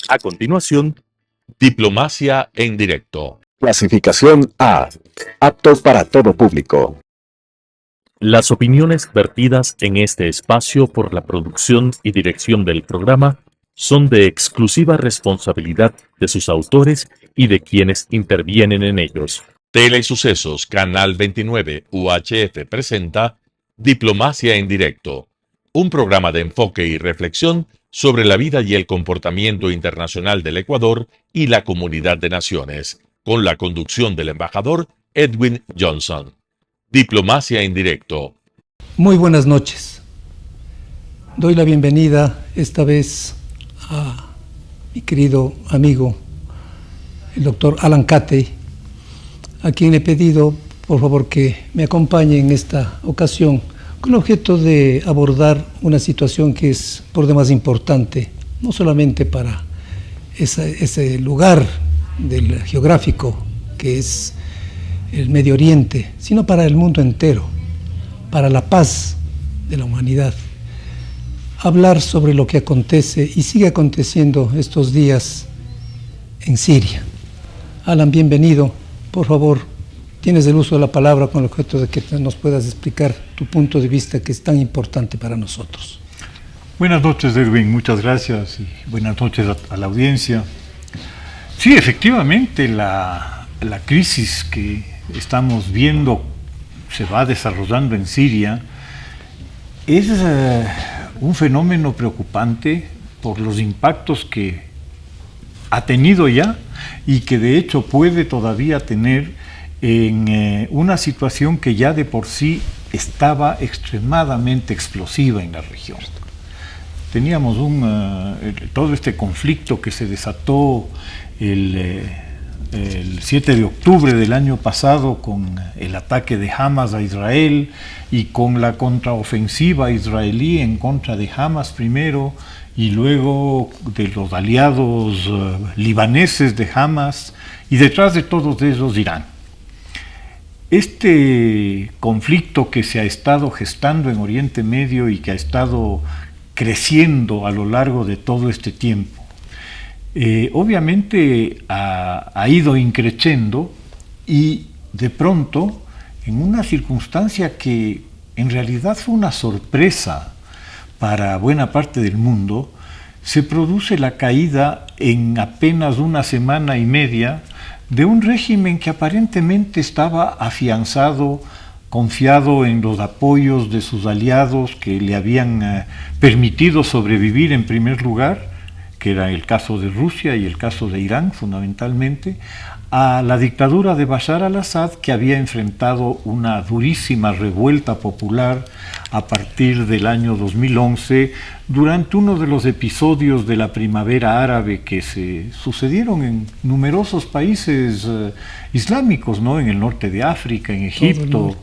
A continuación, Diplomacia en directo. Clasificación A. Apto para todo público. Las opiniones vertidas en este espacio por la producción y dirección del programa son de exclusiva responsabilidad de sus autores y de quienes intervienen en ellos. Telesucesos Canal 29 UHF presenta Diplomacia en directo, un programa de enfoque y reflexión sobre la vida y el comportamiento internacional del Ecuador y la comunidad de naciones, con la conducción del embajador Edwin Johnson. Diplomacia en directo. Muy buenas noches. Doy la bienvenida esta vez a mi querido amigo, el doctor Alan Catey, a quien le he pedido, por favor, que me acompañe en esta ocasión con el objeto de abordar una situación que es por demás importante, no solamente para ese lugar geográfico que es el Medio Oriente, sino para el mundo entero, para la paz de la humanidad. Hablar sobre lo que acontece y sigue aconteciendo estos días en Siria. Alan, bienvenido. Por favor, tienes el uso de la palabra con el objeto de que nos puedas explicar tu punto de vista, que es tan importante para nosotros. Buenas noches, Edwin, muchas gracias y buenas noches a la audiencia. Sí, efectivamente, la crisis que estamos viendo se va desarrollando en Siria es un fenómeno preocupante por los impactos que ha tenido ya y que de hecho puede todavía tener en una situación que ya de por sí estaba extremadamente explosiva en la región. Teníamos todo este conflicto que se desató el 7 de octubre del año pasado con el ataque de Hamas a Israel y con la contraofensiva israelí en contra de Hamas primero y luego de los aliados libaneses de Hamas y detrás de todos ellos Irán. Este conflicto que se ha estado gestando en Oriente Medio y que ha estado creciendo a lo largo de todo este tiempo, obviamente ha ido increciendo y de pronto, en una circunstancia que en realidad fue una sorpresa para buena parte del mundo, se produce la caída en apenas una semana y media de un régimen que aparentemente estaba afianzado, confiado en los apoyos de sus aliados que le habían permitido sobrevivir en primer lugar, que era el caso de Rusia y el caso de Irán fundamentalmente, a la dictadura de Bashar al-Assad, que había enfrentado una durísima revuelta popular a partir del año 2011 durante uno de los episodios de la primavera árabe que se sucedieron en numerosos países islámicos, ¿no? En el norte de África, en Egipto,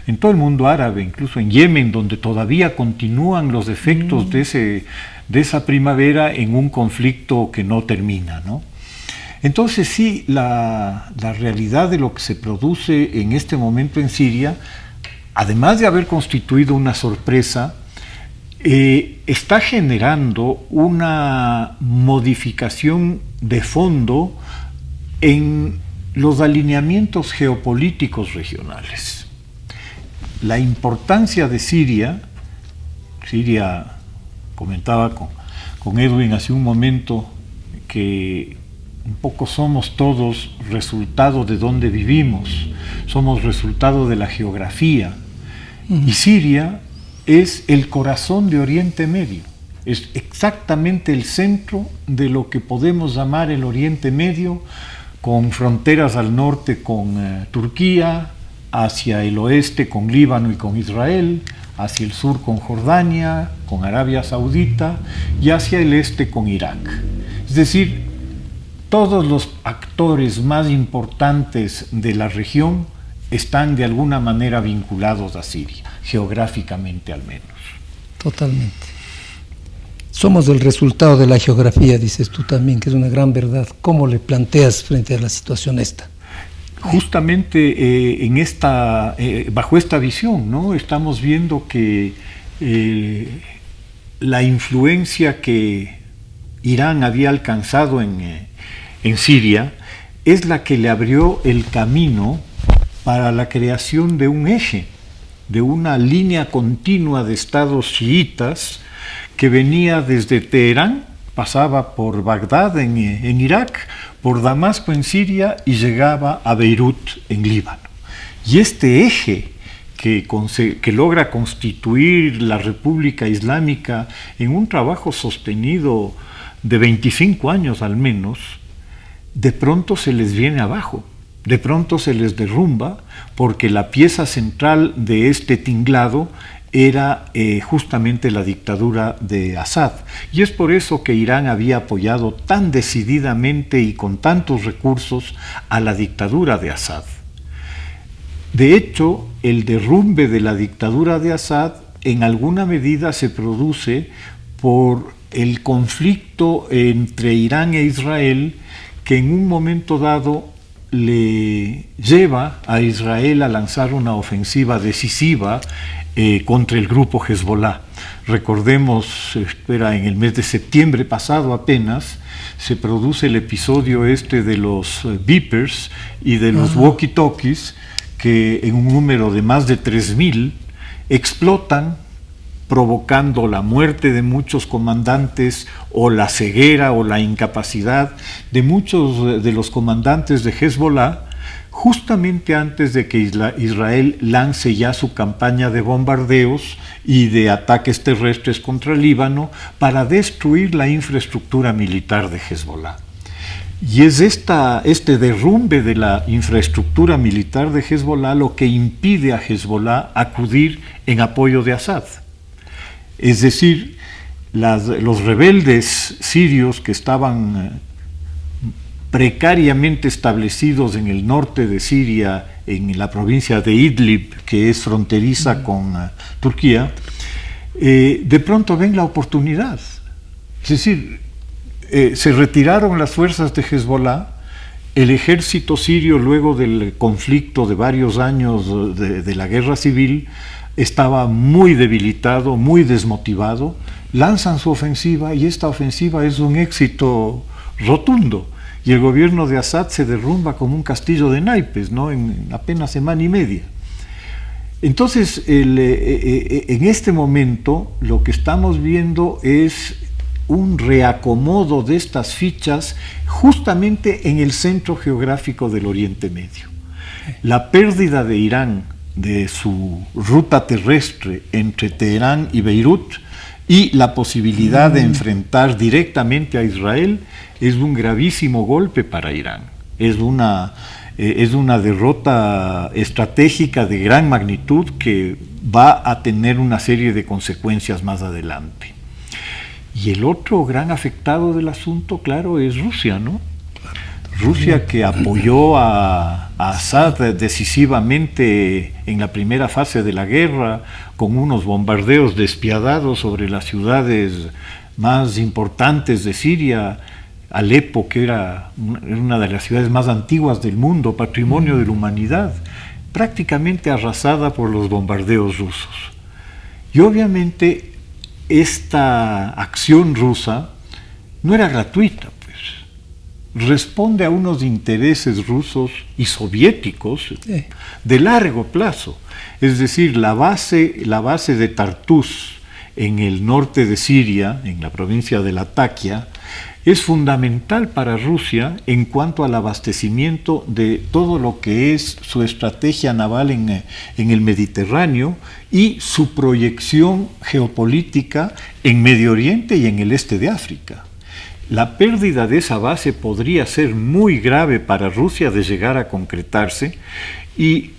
en todo el mundo árabe, incluso en Yemen, donde todavía continúan los efectos de esa primavera en un conflicto que no termina, ¿no? Entonces sí, la realidad de lo que se produce en este momento en Siria, además de haber constituido una sorpresa, está generando una modificación de fondo en los alineamientos geopolíticos regionales. La importancia de Siria, comentaba con Edwin hace un momento que un poco somos todos resultado de donde vivimos, somos resultado de la geografía. Y Siria es el corazón de Oriente Medio, es exactamente el centro de lo que podemos llamar el Oriente Medio, con fronteras al norte con Turquía, hacia el oeste con Líbano y con Israel, hacia el sur con Jordania, con Arabia Saudita y hacia el este con Irak. Es decir, todos los actores más importantes de la región están de alguna manera vinculados a Siria, geográficamente al menos. Totalmente. Somos el resultado de la geografía, dices tú también, que es una gran verdad. ¿Cómo le planteas frente a la situación esta? Justamente bajo esta visión, ¿no? Estamos viendo que la influencia que Irán había alcanzado en Siria es la que le abrió el camino para la creación de un eje, de una línea continua de estados chiitas que venía desde Teherán, pasaba por Bagdad en Irak, por Damasco en Siria y llegaba a Beirut en Líbano. Y este eje que logra constituir la República Islámica en un trabajo sostenido de 25 años al menos, de pronto se les viene abajo, de pronto se les derrumba, porque la pieza central de este tinglado era justamente la dictadura de Assad. Y es por eso que Irán había apoyado tan decididamente y con tantos recursos a la dictadura de Assad. De hecho, el derrumbe de la dictadura de Assad en alguna medida se produce por el conflicto entre Irán e Israel, que en un momento dado le lleva a Israel a lanzar una ofensiva decisiva contra el grupo Hezbollah. Recordemos, en el mes de septiembre pasado apenas, se produce el episodio de los beepers y de los walkie-talkies, que en un número de más de 3.000 explotan, provocando la muerte de muchos comandantes o la ceguera o la incapacidad de muchos de los comandantes de Hezbollah, justamente antes de que Israel lance ya su campaña de bombardeos y de ataques terrestres contra el Líbano para destruir la infraestructura militar de Hezbollah. Y es este derrumbe de la infraestructura militar de Hezbollah lo que impide a Hezbollah acudir en apoyo de Assad. Es decir, los rebeldes sirios que estaban precariamente establecidos en el norte de Siria, en la provincia de Idlib, que es fronteriza con Turquía, de pronto ven la oportunidad. Es decir, se retiraron las fuerzas de Hezbollah, el ejército sirio, luego del conflicto de varios años de la guerra civil, estaba muy debilitado, muy desmotivado, lanzan su ofensiva y esta ofensiva es un éxito rotundo. Y el gobierno de Assad se derrumba como un castillo de naipes, ¿no?, en apenas semana y media. Entonces, en este momento, lo que estamos viendo es un reacomodo de estas fichas justamente en el centro geográfico del Oriente Medio. La pérdida de Irán de su ruta terrestre entre Teherán y Beirut y la posibilidad de enfrentar directamente a Israel es un gravísimo golpe para Irán. Es una derrota estratégica de gran magnitud que va a tener una serie de consecuencias más adelante. Y el otro gran afectado del asunto, claro, es Rusia, ¿no? Rusia, que apoyó a Assad decisivamente en la primera fase de la guerra, con unos bombardeos despiadados sobre las ciudades más importantes de Siria, Alepo, que era una de las ciudades más antiguas del mundo, patrimonio de la humanidad, prácticamente arrasada por los bombardeos rusos. Y obviamente esta acción rusa no era gratuita, pues. Responde a unos intereses rusos y soviéticos de largo plazo. Es decir, la base de Tartus en el norte de Siria, en la provincia de Latakia, es fundamental para Rusia en cuanto al abastecimiento de todo lo que es su estrategia naval en el Mediterráneo y su proyección geopolítica en Medio Oriente y en el este de África. La pérdida de esa base podría ser muy grave para Rusia de llegar a concretarse, y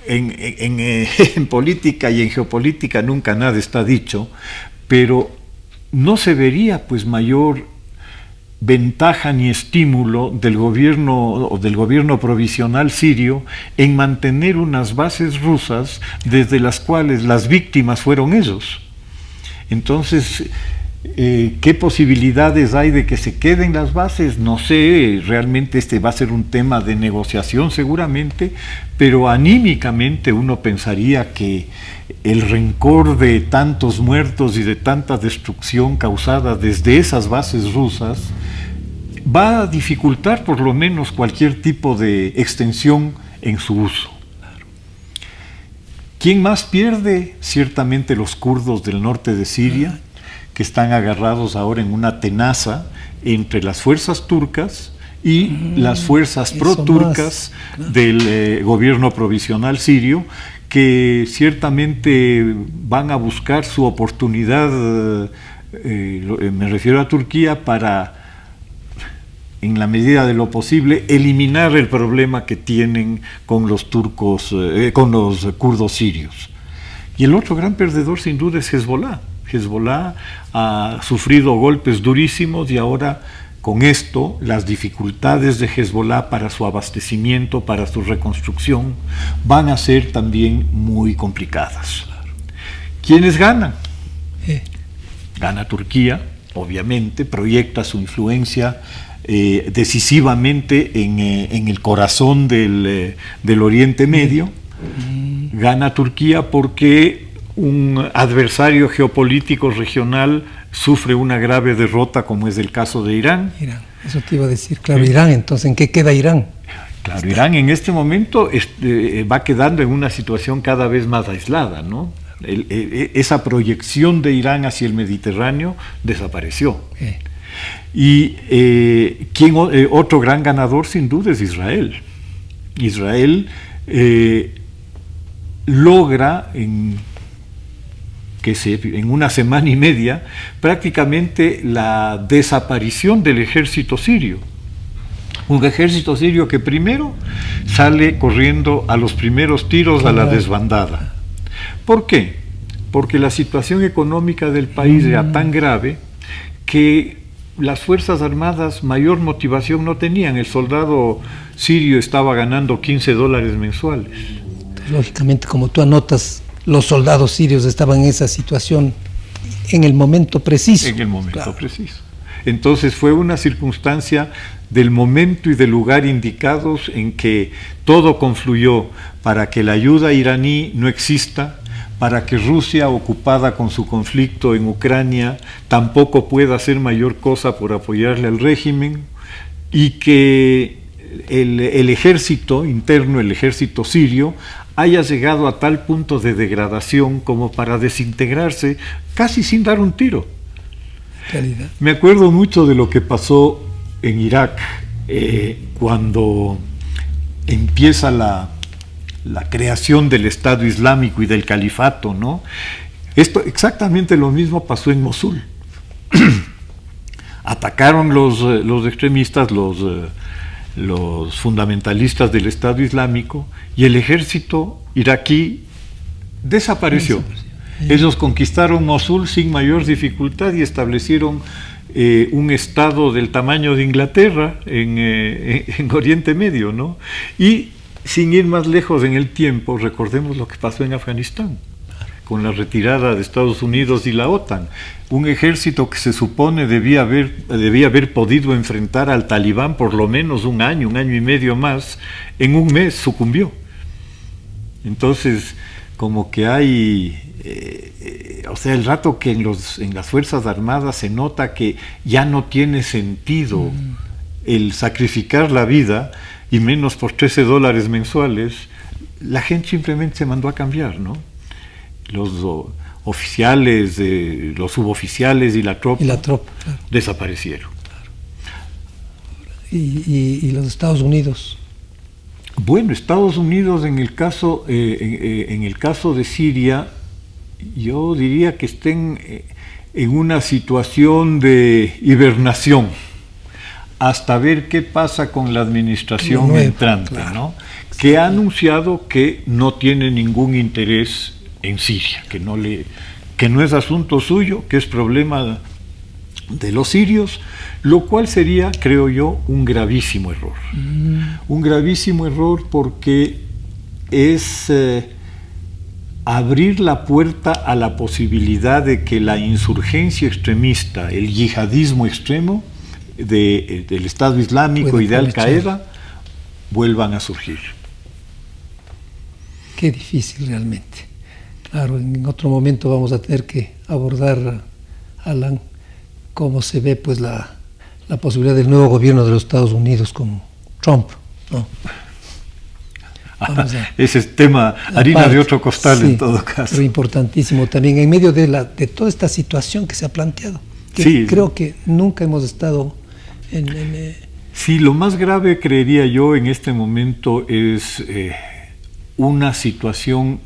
en política y en geopolítica nunca nada está dicho, pero no se vería pues mayor ventaja ni estímulo del gobierno provisional sirio en mantener unas bases rusas desde las cuales las víctimas fueron ellos. Entonces, ¿Qué posibilidades hay de que se queden las bases? No sé, realmente este va a ser un tema de negociación seguramente, pero anímicamente uno pensaría que el rencor de tantos muertos y de tanta destrucción causada desde esas bases rusas va a dificultar por lo menos cualquier tipo de extensión en su uso. ¿Quién más pierde? Ciertamente los kurdos del norte de Siria, que están agarrados ahora en una tenaza entre las fuerzas turcas y las fuerzas pro-turcas del gobierno provisional sirio, que ciertamente van a buscar su oportunidad, me refiero a Turquía, para, en la medida de lo posible, eliminar el problema que tienen con los turcos, con los kurdos sirios. Y el otro gran perdedor sin duda es Hezbollah. Hezbollah ha sufrido golpes durísimos y ahora con esto las dificultades de Hezbollah para su abastecimiento, para su reconstrucción, van a ser también muy complicadas. ¿Quiénes ganan? Gana Turquía, obviamente, proyecta su influencia decisivamente en el corazón del Oriente Medio. Gana Turquía porque un adversario geopolítico regional sufre una grave derrota, como es el caso de Irán. Irán, eso te iba a decir, claro, Irán, entonces, ¿en qué queda Irán? Claro, Irán en este momento va quedando en una situación cada vez más aislada, ¿no? Esa proyección de Irán hacia el Mediterráneo desapareció. Y otro gran ganador sin duda es Israel. Israel logra en una semana y media prácticamente la desaparición del ejército sirio. Un ejército sirio que primero sale corriendo a los primeros tiros a la desbandada. ¿Por qué? Porque la situación económica del país era tan grave que las Fuerzas Armadas mayor motivación no tenían. El soldado sirio estaba ganando $15 mensuales. Lógicamente, como tú anotas, los soldados sirios estaban en esa situación en el momento preciso. En el momento preciso. Entonces fue una circunstancia del momento y del lugar indicados en que todo confluyó para que la ayuda iraní no exista, para que Rusia, ocupada con su conflicto en Ucrania, tampoco pueda hacer mayor cosa por apoyarle al régimen, y que el ejército interno, el ejército sirio, haya llegado a tal punto de degradación como para desintegrarse casi sin dar un tiro. Realidad. Me acuerdo mucho de lo que pasó en Irak cuando empieza la creación del Estado Islámico y del califato, ¿no? Exactamente lo mismo pasó en Mosul. Atacaron los extremistas, los fundamentalistas del Estado Islámico, y el ejército iraquí desapareció. Ellos conquistaron Mosul sin mayor dificultad y establecieron un estado del tamaño de Inglaterra en Oriente Medio, ¿no? Y sin ir más lejos en el tiempo, recordemos lo que pasó en Afganistán, con la retirada de Estados Unidos y la OTAN. Un ejército que se supone debía haber podido enfrentar al talibán por lo menos un año y medio más, en un mes sucumbió. Entonces, como que hay, el rato que en las Fuerzas Armadas se nota que ya no tiene sentido el sacrificar la vida, y menos por $13 mensuales, la gente simplemente se mandó a cambiar, ¿no? Los oficiales, los suboficiales y la tropa, claro, desaparecieron. Claro. ¿Y los Estados Unidos? Bueno, Estados Unidos en el caso de Siria, yo diría que estén en una situación de hibernación, hasta ver qué pasa con la administración entrante, claro, ¿no? Que ha anunciado que no tiene ningún interés en Siria, que no es asunto suyo, que es problema de los sirios, lo cual sería, creo yo, un gravísimo error. Un gravísimo error porque es abrir la puerta a la posibilidad de que la insurgencia extremista, el yihadismo extremo del Estado Islámico y de Al-Qaeda vuelvan a surgir. Qué difícil realmente. Claro, en otro momento vamos a tener que abordar, Alan, cómo se ve pues la posibilidad del nuevo gobierno de los Estados Unidos con Trump, ¿no? Ese es tema, harina aparte, de otro costal, sí, en todo caso. Pero importantísimo también, en medio de toda esta situación que se ha planteado, que sí, creo que nunca hemos estado Sí, lo más grave, creería yo, en este momento es una situación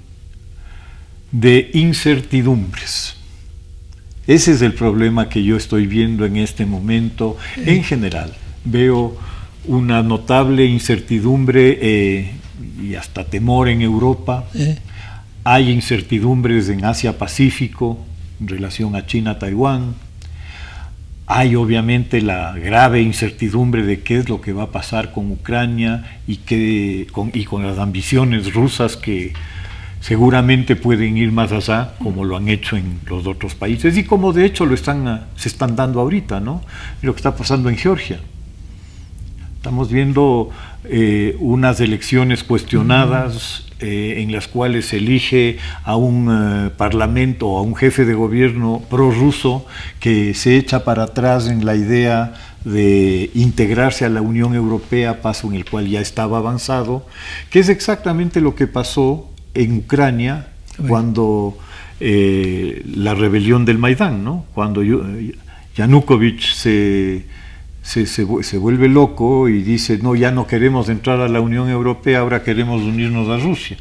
de incertidumbres. Ese es el problema que yo estoy viendo en este momento. En general, veo una notable incertidumbre y hasta temor en Europa. Hay incertidumbres en Asia-Pacífico en relación a China-Taiwán. Hay obviamente la grave incertidumbre de qué es lo que va a pasar con Ucrania y con las ambiciones rusas que seguramente pueden ir más allá, como lo han hecho en los otros países y como de hecho se están dando ahorita, ¿no? Lo que está pasando en Georgia. Estamos viendo unas elecciones cuestionadas en las cuales se elige a un parlamento o a un jefe de gobierno prorruso que se echa para atrás en la idea de integrarse a la Unión Europea, paso en el cual ya estaba avanzado, que es exactamente lo que pasó en Ucrania cuando la rebelión del Maidán, ¿no? Cuando Yanukovych se vuelve loco y dice, no, ya no queremos entrar a la Unión Europea, ahora queremos unirnos a Rusia.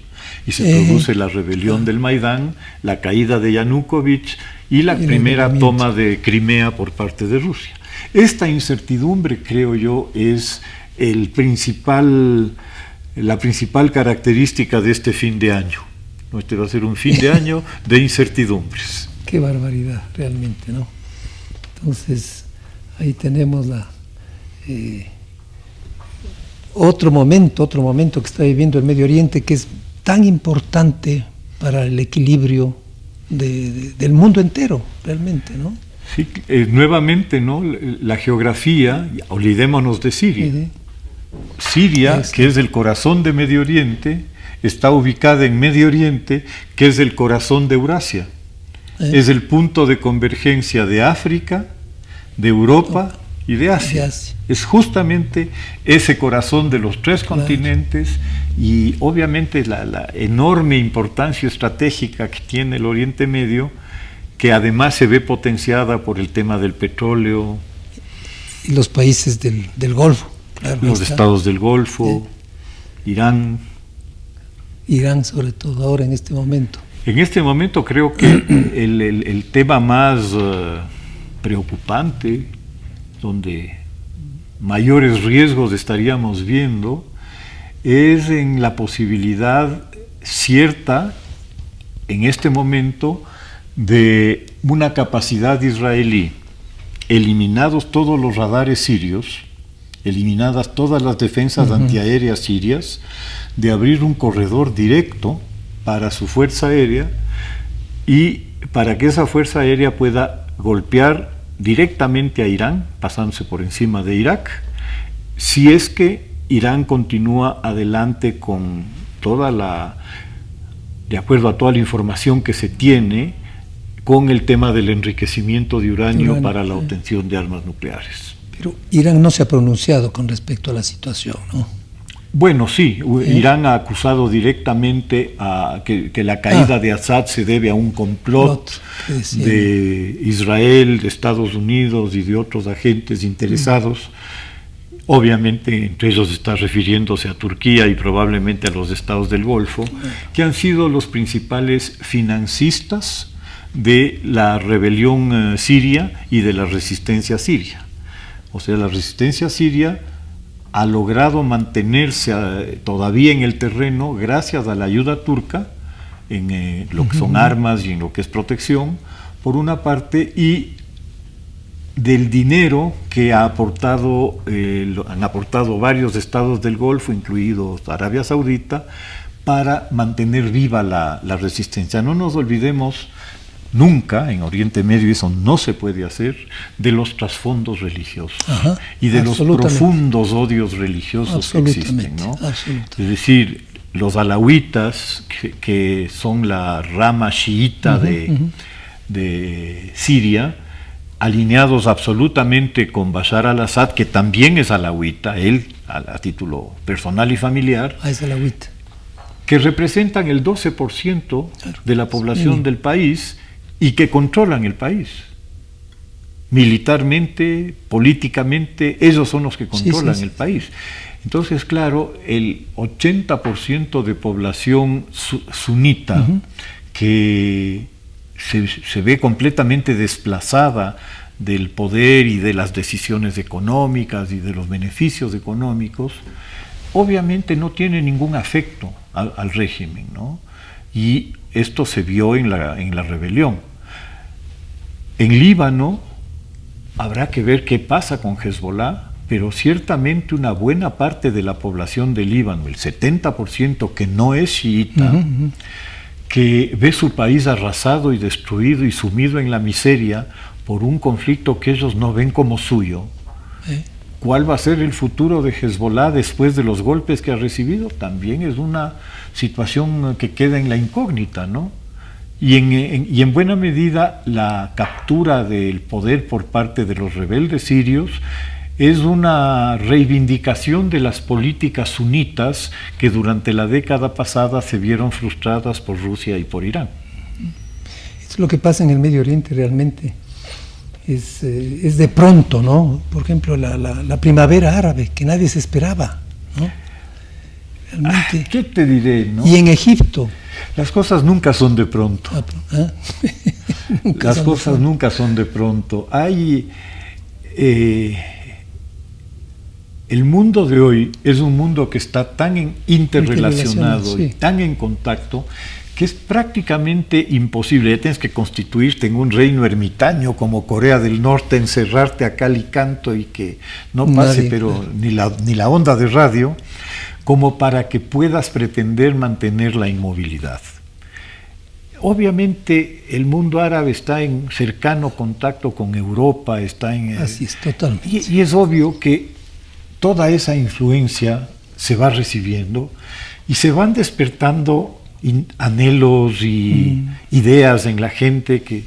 Y se produce la rebelión del Maidán, la caída de Yanukovych y la primera toma de Crimea por parte de Rusia. Esta incertidumbre, creo yo, es la principal característica de este fin de año. Este va a ser un fin de año de incertidumbres. Qué barbaridad, realmente, ¿no? Entonces, ahí tenemos otro momento que está viviendo el Medio Oriente, que es tan importante para el equilibrio del mundo entero, realmente, ¿no? Sí, nuevamente, ¿no? La geografía, olvidémonos de Siria. Siria, que es el corazón de Medio Oriente, está ubicada en Medio Oriente, que es el corazón de Eurasia. Es el punto de convergencia de África, de Europa y de Asia. Es justamente ese corazón de los tres continentes y obviamente la enorme importancia estratégica que tiene el Oriente Medio, que además se ve potenciada por el tema del petróleo. Y los países del Golfo. Claro, los estados del Golfo, Irán. Irán sobre todo ahora en este momento. En este momento creo que el tema más preocupante, donde mayores riesgos estaríamos viendo, es en la posibilidad cierta, en este momento, de una capacidad israelí, eliminados todos los radares sirios, eliminadas todas las defensas antiaéreas sirias, de abrir un corredor directo para su fuerza aérea y para que esa fuerza aérea pueda golpear directamente a Irán, pasándose por encima de Irak, si es que Irán continúa adelante con de acuerdo a toda la información que se tiene, con el tema del enriquecimiento de uranio para la obtención de armas nucleares. Pero Irán no se ha pronunciado con respecto a la situación, ¿no? Bueno, sí, Irán ha acusado directamente que la caída de Assad se debe a un complot de Israel, de Estados Unidos y de otros agentes interesados. Obviamente, entre ellos está refiriéndose a Turquía y probablemente a los estados del Golfo, que han sido los principales financistas de la rebelión siria y de la resistencia siria. O sea, la resistencia siria ha logrado mantenerse todavía en el terreno gracias a la ayuda turca en lo que son armas y en lo que es protección, por una parte, y del dinero que han aportado varios estados del Golfo, incluidos Arabia Saudita, para mantener viva la resistencia. No nos olvidemos nunca, en Oriente Medio eso no se puede hacer, de los trasfondos religiosos. Ajá, y de los profundos odios religiosos que existen, ¿no? Es decir, los alawitas, que son la rama chiita de Siria, alineados absolutamente con Bashar al-Assad, que también es alawita, él a título personal y familiar, es alawita, que representan el 12% de la población del país y que controlan el país. Militarmente, políticamente, ellos son los que controlan el país. Entonces, claro, el 80% de población sunita que se ve completamente desplazada del poder y de las decisiones económicas y de los beneficios económicos, obviamente no tiene ningún afecto al régimen, ¿no? Y esto se vio en la rebelión. En Líbano habrá que ver qué pasa con Hezbollah, pero ciertamente una buena parte de la población de Líbano, el 70% que no es chiita, que ve su país arrasado y destruido y sumido en la miseria por un conflicto que ellos no ven como suyo. ¿Cuál va a ser el futuro de Hezbollah después de los golpes que ha recibido? También es una situación que queda en la incógnita, ¿no? Y en buena medida la captura del poder por parte de los rebeldes sirios es una reivindicación de las políticas sunitas que durante la década pasada se vieron frustradas por Rusia y por Irán. Es lo que pasa en el Medio Oriente realmente. Es de pronto, ¿no? Por ejemplo, la primavera árabe, que nadie se esperaba, ¿no? Realmente. ¿Qué te diré, no? Y en Egipto. Las cosas nunca son de pronto. Las cosas nunca son de pronto. Hay... el mundo de hoy es un mundo que está tan interrelacionado y tan en contacto que es prácticamente imposible. Ya tienes que constituirte en un reino ermitaño como Corea del Norte, encerrarte a cal y canto y que no pase ni la onda de radio, como para que puedas pretender mantener la inmovilidad. Obviamente el mundo árabe está en cercano contacto con Europa, está en... Así es, totalmente. Y es obvio que toda esa influencia se va recibiendo y se van despertando anhelos y ideas en la gente que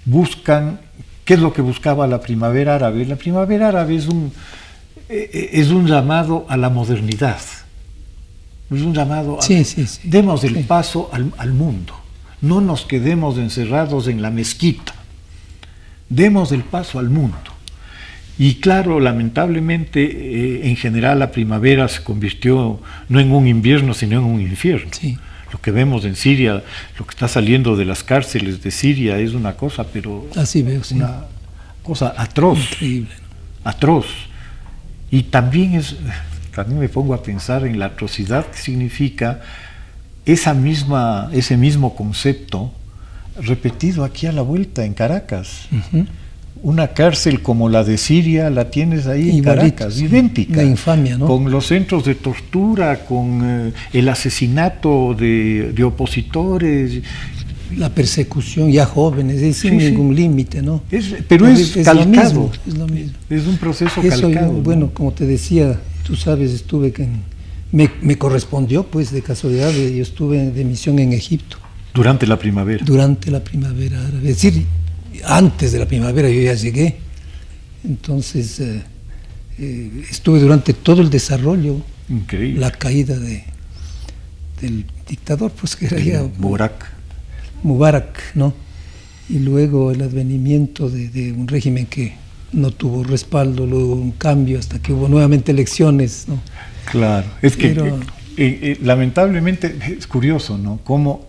buscan. ¿Qué es lo que buscaba la primavera árabe? La primavera árabe es un llamado a la modernidad, es un llamado a... Demos el paso al mundo, no nos quedemos encerrados en la mezquita, demos el paso al mundo. Y claro, lamentablemente, en general la primavera se convirtió no en un invierno, sino en un infierno. Lo que vemos en Siria, lo que está saliendo de las cárceles de Siria es una cosa, pero una cosa atroz, increíble, ¿no? Atroz. Y también me pongo a pensar en la atrocidad que significa ese mismo concepto repetido aquí a la vuelta en Caracas. Una cárcel como la de Siria la tienes ahí en Caracas, idéntica. La infamia, ¿no? Con los centros de tortura, con el asesinato de opositores. La persecución ya jóvenes, sin ningún límite, ¿no? Pero es calcado. Es lo mismo. Es un proceso calcado. Bueno, como te decía, tú sabes, me correspondió, pues, de casualidad, yo estuve de misión en Egipto. Durante la primavera. Durante la primavera árabe. Es decir, antes de la primavera yo ya llegué. Entonces, estuve durante todo el desarrollo. Increíble. La caída del dictador, pues, que era ya... Mubarak, ¿no? Y luego el advenimiento de un régimen que no tuvo respaldo, luego un cambio hasta que hubo nuevamente elecciones, ¿no? Claro, es que lamentablemente es curioso, ¿no? Cómo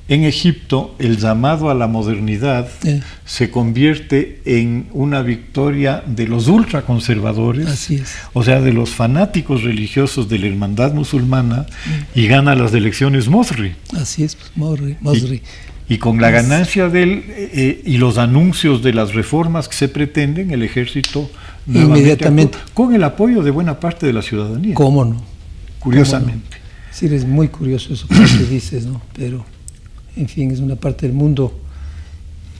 en Egipto el llamado a la modernidad se convierte en una victoria de los ultraconservadores, así es, o sea, de los fanáticos religiosos de la hermandad musulmana, y gana las elecciones Mosri. Así es, pues, Mosri. Y con la ganancia de él y los anuncios de las reformas que se pretenden, el ejército inmediatamente actuó, con el apoyo de buena parte de la ciudadanía. ¿Cómo no? Curiosamente. decir, es muy curioso eso que dices, ¿no? Pero, en fin, es una parte del mundo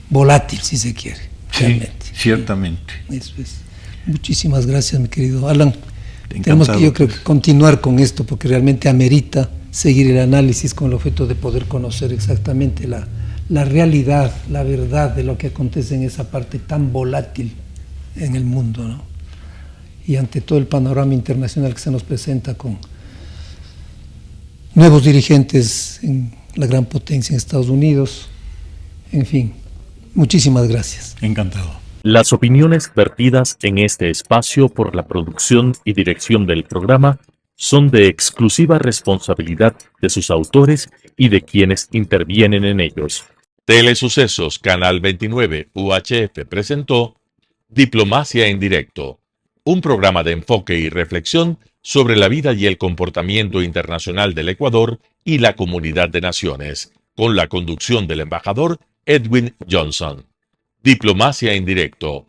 volátil, si se quiere. Sí, realmente. ciertamente. Eso es. Muchísimas gracias, mi querido Alan. Encantado, Tenemos que, yo creo, pues, que continuar con esto, porque realmente amerita seguir el análisis con el objeto de poder conocer exactamente la realidad, la verdad de lo que acontece en esa parte tan volátil en el mundo, ¿no? Y ante todo el panorama internacional que se nos presenta con nuevos dirigentes en la gran potencia en Estados Unidos, en fin, muchísimas gracias. Encantado. Las opiniones vertidas en este espacio por la producción y dirección del programa son de exclusiva responsabilidad de sus autores y de quienes intervienen en ellos. Telesucesos Canal 29 UHF presentó Diplomacia en Directo, un programa de enfoque y reflexión sobre la vida y el comportamiento internacional del Ecuador y la comunidad de naciones, con la conducción del embajador Edwin Johnson. Diplomacia en Directo,